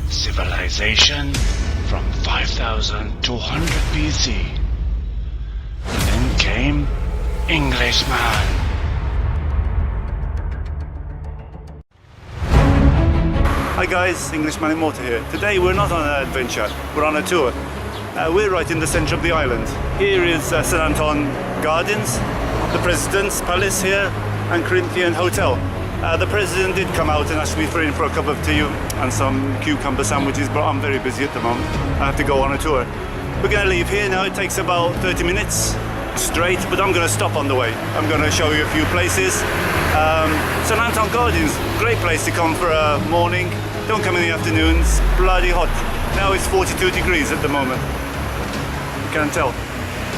civilization from 5200 BC. Then came Englishman. Hi guys, Englishman in Malta here. Today we're not on an adventure, we're on a tour. We're right in the centre of the island. Here is St Anton Gardens, the President's Palace here, and Corinthian Hotel. The President did come out and ask me in for a cup of tea and some cucumber sandwiches, but I'm very busy at the moment. I have to go on a tour. We're going to leave here now. It takes about 30 minutes straight, but I'm going to stop on the way. I'm going to show you a few places. St Anton Gardens, great place to come for a morning. Don't come in the afternoons, bloody hot. Now it's 42 degrees at the moment. You can't tell.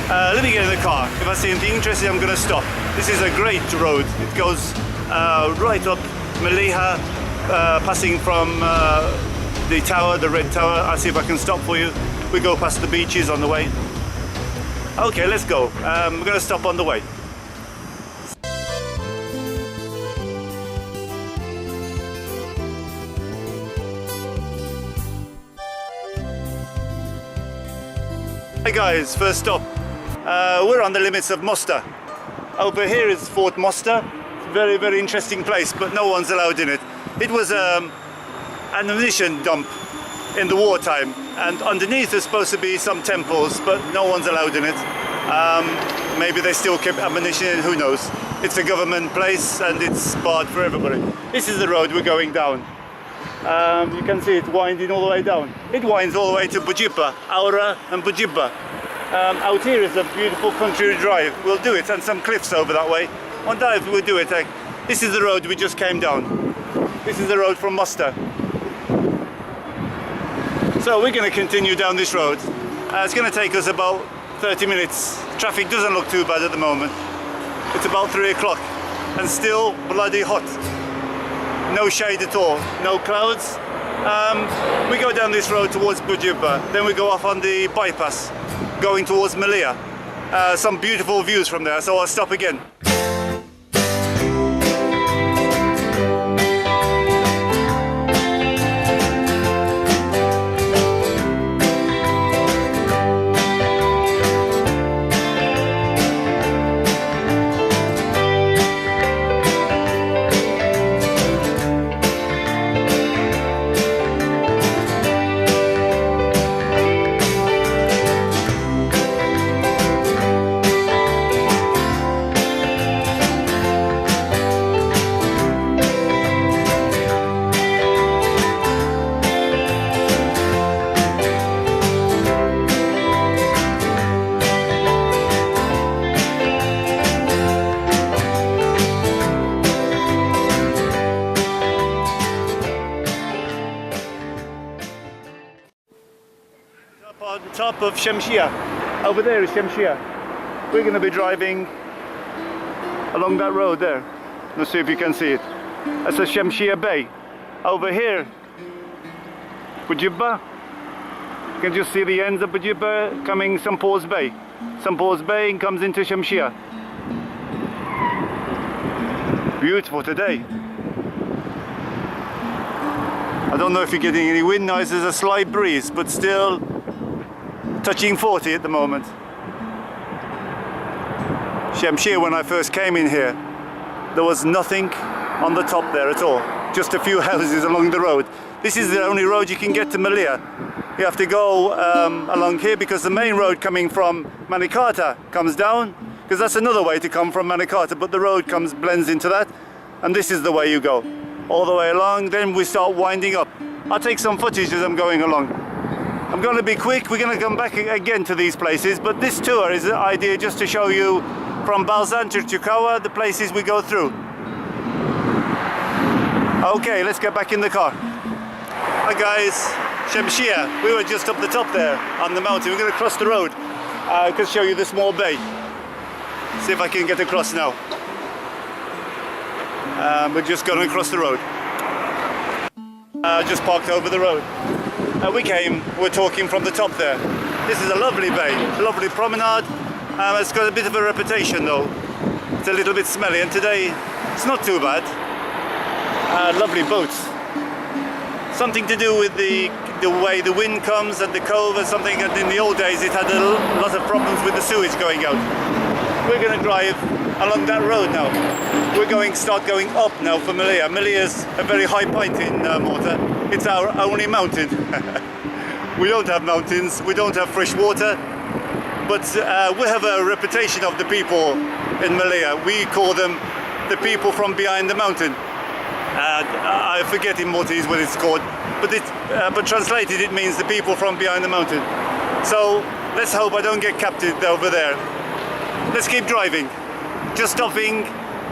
Let me get in the car. If I see anything interesting, I'm going to stop. This is a great road. It goes right up Malta, passing from the tower, the red tower. I'll see if I can stop for you. We go past the beaches on the way. Okay, let's go. We're going to stop on the way. Hey guys, first stop. We're on the limits of Mosta. Over here is Fort Mosta. It's a very, very interesting place, but no one's allowed in it. It was an ammunition dump in the wartime, and underneath there's supposed to be some temples, but no one's allowed in it. Maybe they still keep ammunition in, who knows. It's a government place and it's barred for everybody. This is the road we're going down. You can see it winding all the way down. It winds all the way to Bujiba, Aura and Bujiba. Out here is a beautiful country drive. We'll do it, and some cliffs over that way. On dive we'll do it. This is the road we just came down. This is the road from Mosta. So we're going to continue down this road. It's going to take us about 30 minutes. Traffic doesn't look too bad at the moment. It's about 3 o'clock and still bloody hot. No shade at all, no clouds. We go down this road towards Bujiba, then we go off on the bypass going towards Malta. Some beautiful views from there, so I'll stop again. On top of Shamshia. Over there is Shamshia. We're going to be driving along that road there. Let's see if you can see it. That's a Shamshia Bay. Over here, Bujiba. You can just see the ends of Bujiba coming St Paul's Bay. St Paul's Bay comes into Shamshia. Beautiful today. I don't know if you're getting any wind noise. There's a slight breeze, but still touching 40 at the moment. Shamshia, when I first came in here, there was nothing on the top there at all. Just a few houses along the road. This is the only road you can get to Malta. You have to go along here because the main road coming from Manicata comes down, because that's another way to come from Manicata, but the road blends into that, and this is the way you go. All the way along, then we start winding up. I'll take some footage as I'm going along. I'm going to be quick. We're going to come back again to these places, but this tour is an idea just to show you from Balzan to Chukawa the places we go through. Okay, let's get back in the car. Hi guys, Shamshia. We were just up the top there on the mountain. We're going to cross the road. I can show you the small bay. See if I can get across now. We're just going across the road. Just parked over the road. We're talking from the top there. This is a lovely bay, a lovely promenade. It's got a bit of a reputation though. It's a little bit smelly, and today it's not too bad. Lovely boats. something to do with the way the wind comes and the cove or something. And in the old days it had a lot of problems with the sewage going out. We're going to drive along that road now. We're start going up now for Malea. Malea is a very high point in Malta. It's our only mountain. We don't have mountains, we don't have fresh water, but we have a reputation of the people in Malea. We call them the people from behind the mountain. I forget in Maltese what it's called, but translated it means the people from behind the mountain. So let's hope I don't get captured over there. Let's keep driving. Just stopping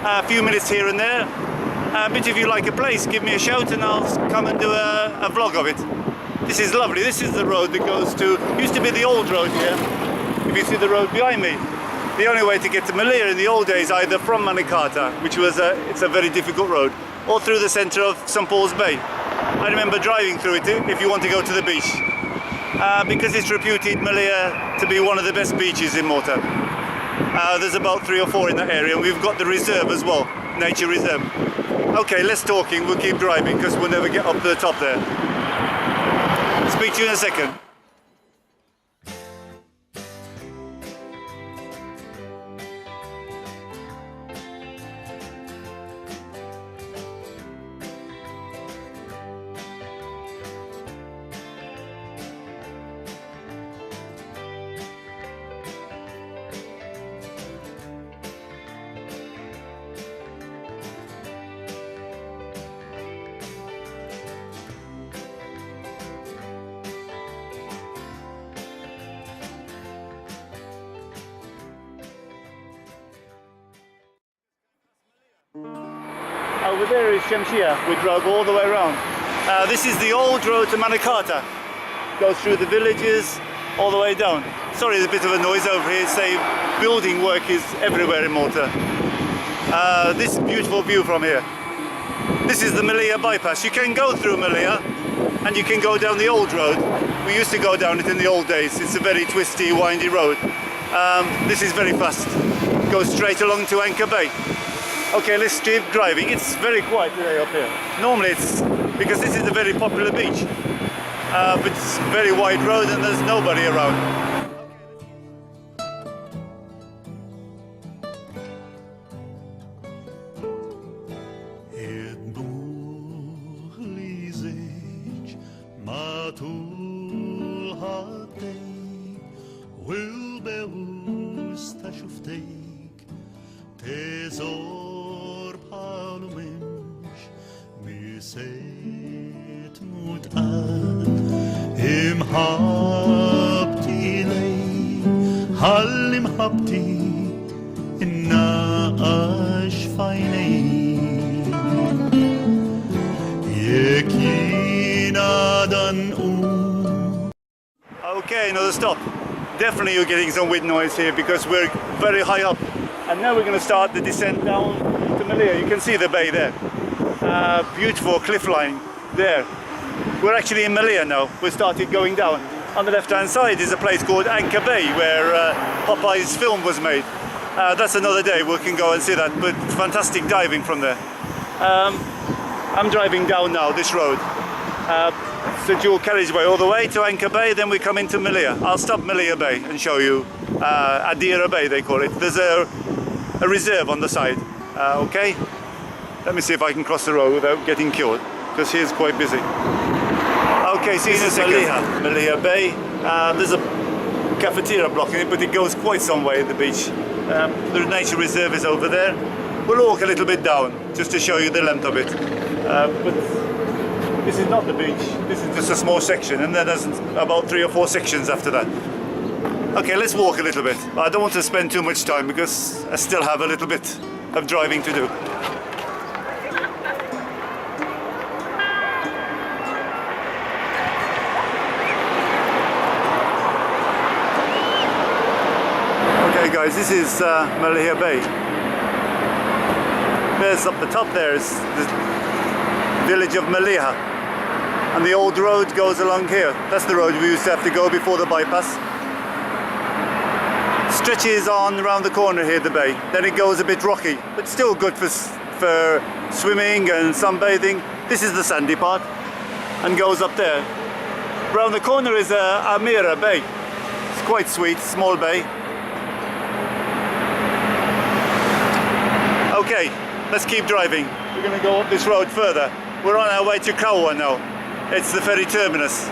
a few minutes here and there. But if you like a place, give me a shout and I'll come and do a vlog of it. This is lovely. This is the road that goes to, used to be the old road here. If you see the road behind me. The only way to get to Malea in the old days, either from Manicata, which was it's a very difficult road, or through the centre of St Paul's Bay. I remember driving through it if you want to go to the beach. Because it's reputed, Malea, to be one of the best beaches in Malta. There's about 3 or 4 in that area, and we've got the reserve as well, nature reserve. Okay, less talking, we'll keep driving because we'll never get up to the top there. Speak to you in a second. Over there is Shamshia. We drove all the way around. This is the old road to Manicata. Goes through the villages all the way down. Sorry, there's a bit of a noise over here. Say, building work is everywhere in Malta. This beautiful view from here. This is the Malea bypass. You can go through Malea and you can go down the old road. We used to go down it in the old days. It's a very twisty, windy road. This is very fast. Goes straight along to Anchor Bay. Okay, let's keep driving. It's very quiet today up here. Normally it's because this is a very popular beach, but it's a very wide road and there's nobody around. Hallim habti inna ashfayni yekinadan Okay, another stop. Definitely you're getting some wind noise here because we're very high up. And now we're going to start the descent down to Malea. You can see the bay there. Beautiful cliff line there. We're actually in Malea now. We started going down. On the left-hand side is a place called Anchor Bay where Popeye's film was made. That's another day, we can go and see that, but fantastic diving from there. I'm driving down now this road. It's a dual carriageway all the way to Anchor Bay, then we come into Malea. I'll stop Malea Bay and show you Adira Bay, they call it. There's a reserve on the side, okay? Let me see if I can cross the road without getting killed, because here's quite busy. Okay, see you in a second. Malea Bay. There's a cafeteria blocking it, but it goes quite some way at the beach. The nature reserve is over there. We'll walk a little bit down, just to show you the length of it. But this is not the beach. This is just a small section, and then there's about 3 or 4 sections after that. Okay, let's walk a little bit. I don't want to spend too much time, because I still have a little bit of driving to do. Guys, this is Malea Bay. There's up the top there is the village of Malea, and the old road goes along here. That's the road we used to have to go before the bypass. Stretches on around the corner here, the bay. Then it goes a bit rocky, but still good for swimming and sunbathing. This is the sandy part. and goes up there. Round the corner is Ramallah Bay. It's quite sweet, small bay. Okay, let's keep driving. We're going to go up this road further. We're on our way to Gozo now. It's the ferry terminus.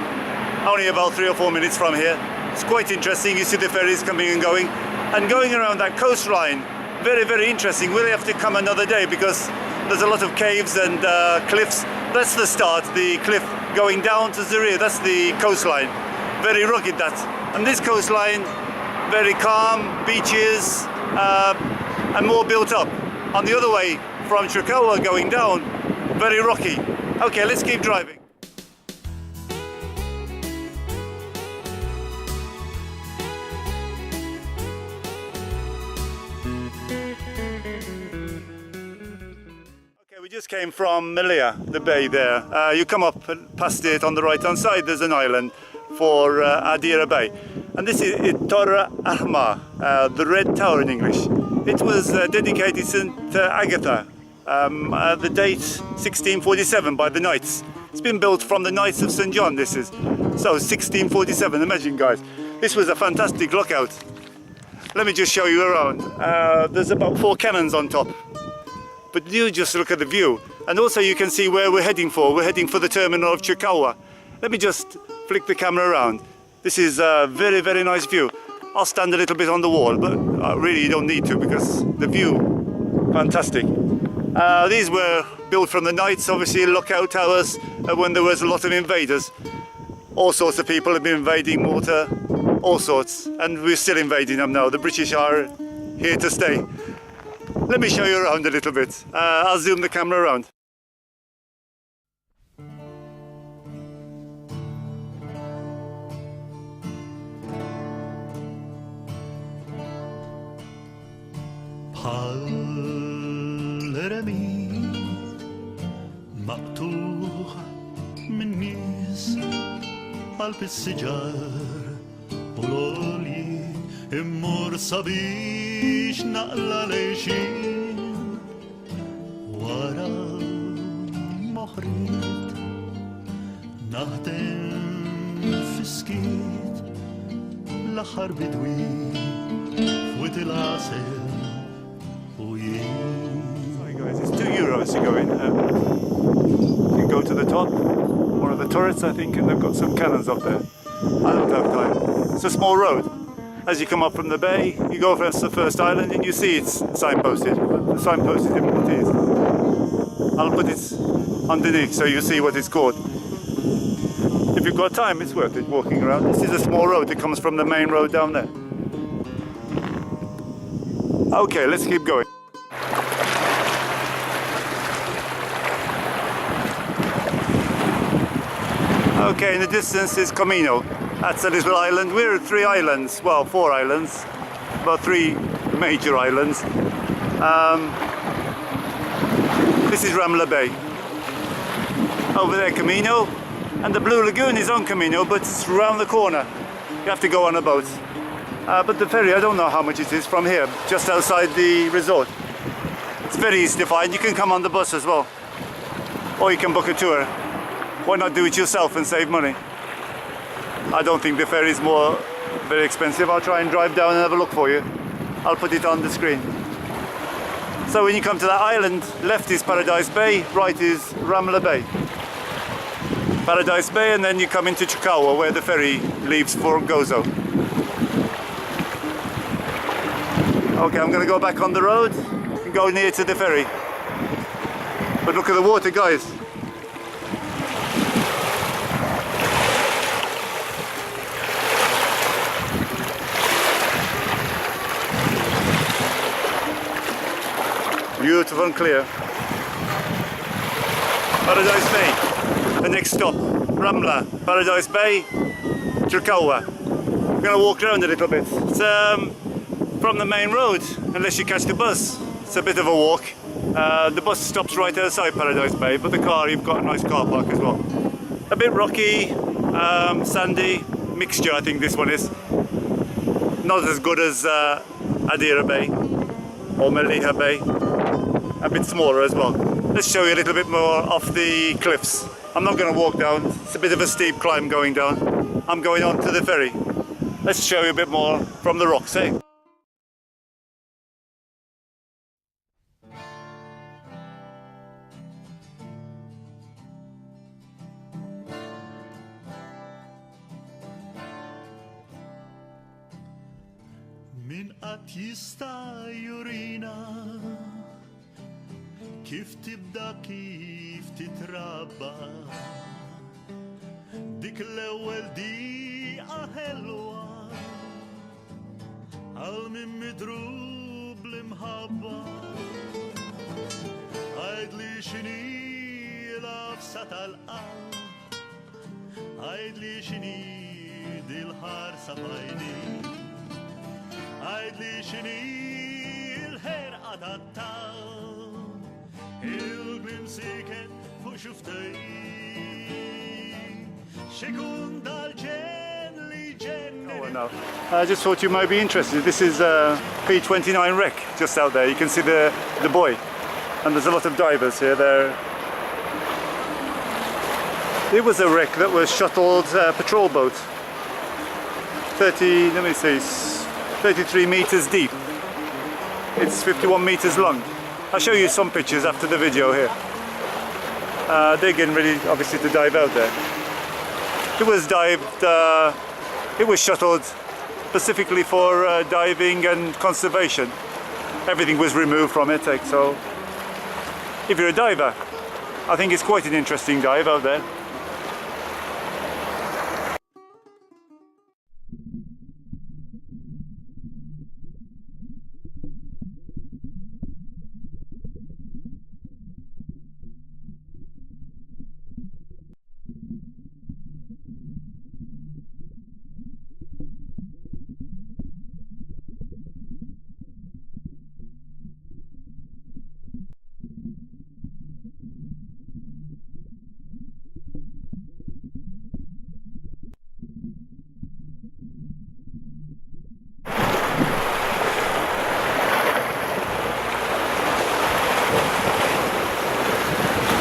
Only about 3 or 4 minutes from here. It's quite interesting. You see the ferries coming and going. And going around that coastline, very, very interesting. We'll have to come another day because there's a lot of caves and cliffs. That's the start, the cliff going down to the rear. That's the coastline. Very rugged, that. And this coastline, very calm, beaches, and more built up. On the other way, from Gozo going down, very rocky. Okay, let's keep driving. We just came from Malta, the bay there. You come up past it on the right hand side, there's an island for Untitled Bay. And this is Torre Ahmar, the Red Tower in English. It was dedicated to St. Agatha, the date 1647 by the Knights. It's been built from the Knights of St. John, this is. So 1647, imagine guys. This was a fantastic lookout. Let me just show you around. There's about 4 cannons on top. But you just look at the view. And also you can see where we're heading for. We're heading for the terminal of Gozo. Let me just flick the camera around. This is a very, very nice view. I'll stand a little bit on the wall, but really you don't need to because the view, fantastic. These were built from the Knights, obviously lookout towers when there was a lot of invaders. All sorts of people have been invading Malta, all sorts, and we're still invading them now. The British are here to stay. Let me show you around a little bit. I'll zoom the camera around. الرمي مقطوع من نيس قلب السجار ولولي امور صبيش نقل ليشين ورا مخريط نهتم فسكيت لحرب دوي فوت العسل Sorry guys, it's €2 to go in. You can go to the top, one of the turrets I think, and they've got some cannons up there. I don't have time. It's a small road. As you come up from the bay, you go past the first island and you see it's signposted. The signpost is in Maltese. I'll put it underneath so you see what it's called. If you've got time, it's worth it walking around. This is a small road that comes from the main road down there. Okay, let's keep going. Okay, in the distance is Comino. That's a little island. We're at 3 islands, well, 4 islands, about 3 major islands. This is Ramallah Bay. Over there, Comino, and the Blue Lagoon is on Comino, but it's around the corner. You have to go on a boat. But the ferry, I don't know how much it is from here, just outside the resort. It's very easy to find. You can come on the bus as well, or you can book a tour. Why not do it yourself and save money? I don't think the ferry is very expensive. I'll try and drive down and have a look for you. I'll put it on the screen. So when you come to that island, left is Paradise Bay, right is Ramallah Bay. Paradise Bay, and then you come into Gozo where the ferry leaves for Gozo. Okay, I'm going to go back on the road and go near to the ferry. But look at the water, guys. Beautiful and clear. Paradise Bay. The next stop, Ramallah, Paradise Bay, Gozo. We're going to walk around a little bit. It's from the main road, unless you catch the bus. It's a bit of a walk. The bus stops right outside Paradise Bay, but the car, you've got a nice car park as well. A bit rocky, sandy, mixture I think this one is. Not as good as Untitled Bay or Malta Bay. A bit smaller as well. Let's show you a little bit more off the cliffs. I'm not going to walk down. It's a bit of a steep climb going down. I'm going on to the ferry. Let's show you a bit more from the rocks, eh? min qatt jista' jurina kif tibda kif titrabba dik l-ewwel diqa ħelwa għal min midrub l-imħabba għajdli x'inhi l-afsa tal-qalb għajdli x'inhi dil-ħarsa b'għajni għajdli x'inhi l-ħerqa tat-tal il-glim siket fuq xuftej xikun dal-ġen li ġen. Oh, no. I just thought you might be interested. This is P29 wreck just out there. You can see the buoy, and there's a lot of divers here. It was a wreck that was shuttled patrol boat. 33 meters deep. It's 51 meters long. I'll show you some pictures after the video here. They're getting ready, obviously, to dive out there. It was dived, it was shuttled specifically for diving and conservation. Everything was removed from it, so if you're a diver, I think it's quite an interesting dive out there.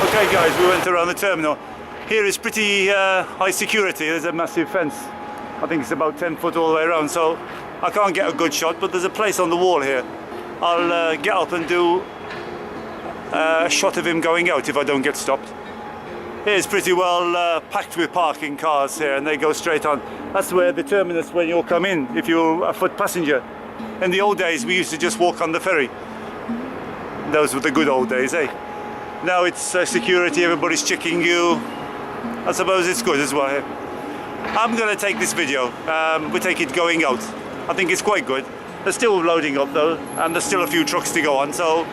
Okay guys, we went around the terminal. Here is pretty high security. There's a massive fence. I think it's about 10 foot all the way around, so I can't get a good shot, but there's a place on the wall here. I'll get up and do a shot of him going out if I don't get stopped. It's pretty well packed with parking cars here, and they go straight on. That's where the terminus, when you'll come in, if you're a foot passenger. In the old days, we used to just walk on the ferry. Those were the good old days, eh? Now it's security, everybody's checking you. I suppose it's good as well here. I'm gonna take this video. We take it going out. I think it's quite good. They're still loading up though, and there's still a few trucks to go on, so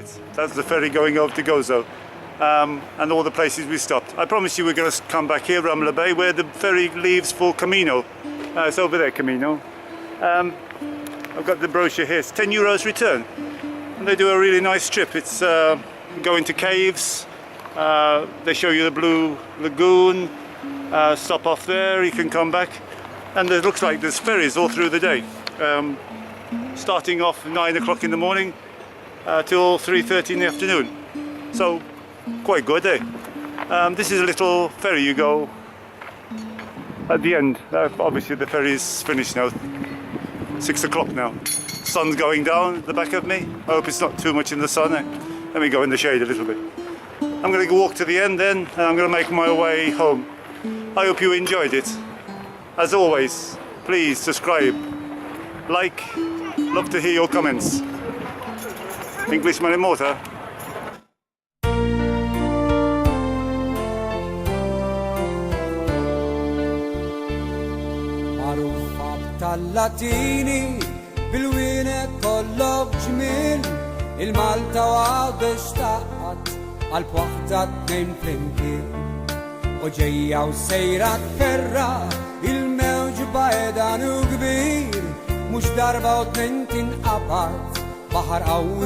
it. That's the ferry going over to Gozo. And all the places we stopped. I promise you we're going to come back here, Ramallah Bay, where the ferry leaves for Camino. It's over there, Camino. I've got the brochure here. It's €10 return. And they do a really nice trip. It's going to caves. They show you the blue lagoon. Stop off there, you can come back. And it looks like there's ferries all through the day. Starting off 9 o'clock in the morning till 3:30 in the afternoon. So, quite good, eh? This is a little ferry you go at the end. Obviously the ferry is finished now. 6 o'clock now. Sun's going down at the back of me. I hope it's not too much in the sun. Let me go in the shade a little bit. I'm going to walk to the end then, and I'm going to make my way home. I hope you enjoyed it. As always, please subscribe, like, love to hear your comments. Englishman in Malta. tal-Latini bil-wienet kollok ġmil il-Malta għadix taqqat għal-waħda t-nejn flimkien u ġejja u sejra tferra il-mewġ baedan u kbir mux darba u t-nejn tinqabat baħar qawwi